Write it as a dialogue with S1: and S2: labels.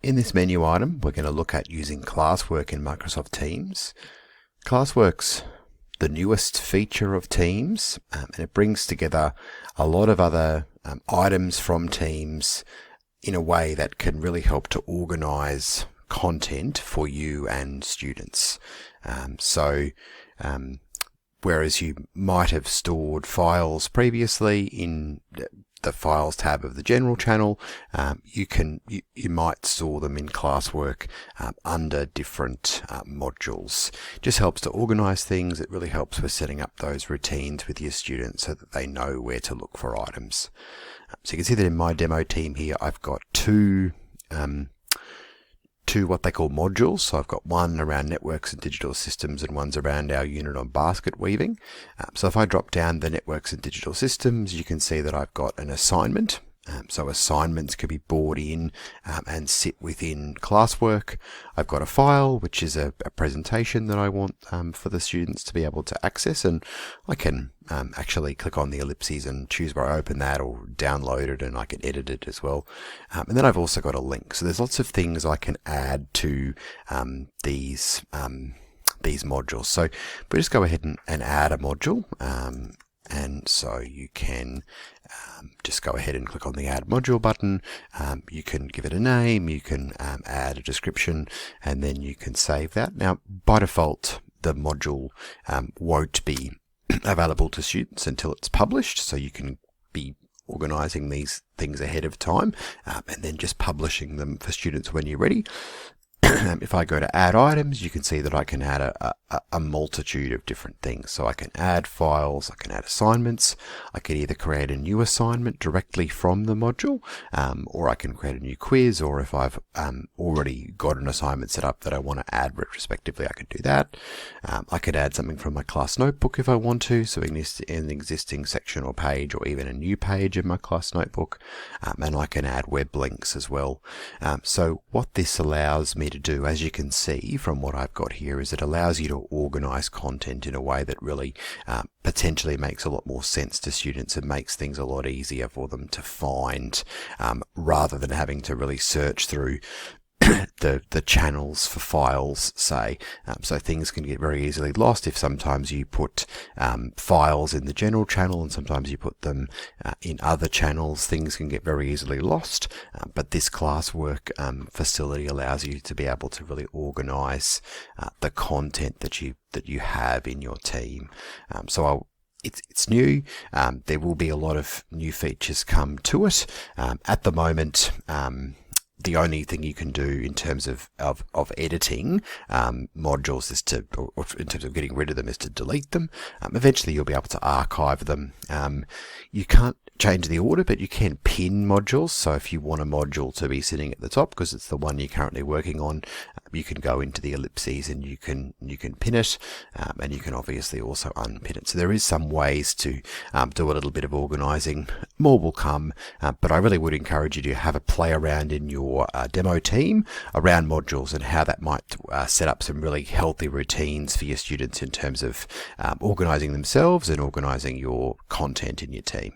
S1: In this menu item, we're going to look at using Classwork in Microsoft Teams. Classwork's the newest feature of Teams, and it brings together a lot of other items from Teams in a way that can really help to organize content for you and students. Whereas you might have stored files previously in the Files tab of the General channel, you might store them in Classwork under different modules. Just helps to organize things. It really helps with setting up those routines with your students so that they know where to look for items. So you can see that in my demo team here, I've got two what they call modules. So I've got one around networks and digital systems and one's around our unit on basket weaving. So if I drop down the networks and digital systems, you can see that I've got an assignment. So assignments can be brought in and sit within Classwork. I've got a file, which is a presentation that I want for the students to be able to access, and I can actually click on the ellipses and choose where I open that or download it, and I can edit it as well. And then I've also got a link. So there's lots of things I can add to these modules. So we just go ahead and add a module. And so you can just go ahead and click on the Add Module button. You can give it a name, you can add a description, and then you can save that. Now, by default, the module won't be available to students until it's published, so you can be organizing these things ahead of time and then just publishing them for students when you're ready. If I go to add items, you can see that I can add a multitude of different things. So I can add files, I can add assignments, I can either create a new assignment directly from the module, or I can create a new quiz, or if I've already got an assignment set up that I want to add retrospectively, I can do that. I could add something from my class notebook if I want to, so in an existing section or page, or even a new page in my class notebook, and I can add web links as well. So what this allows me to do, as you can see from what I've got here, is it allows you to organize content in a way that really potentially makes a lot more sense to students and makes things a lot easier for them to find, rather than having to really search through the channels for files, say. So things can get very easily lost if sometimes you put files in the general channel and sometimes you put them in other channels. Things can get very easily lost, but this Classwork facility allows you to be able to really organize the content that you have in your team. It's new. There will be a lot of new features come to it. At the moment, the only thing you can do in terms of editing modules is or in terms of getting rid of them, is to delete them. Eventually you'll be able to archive them. You can't change the order, but you can pin modules. So if you want a module to be sitting at the top because it's the one you're currently working on, you can go into the ellipses and you can pin it, and you can obviously also unpin it. So there is some ways to do a little bit of organizing. More will come, but I really would encourage you to have a play around in your demo team around modules and how that might set up some really healthy routines for your students in terms of organizing themselves and organizing your content in your team.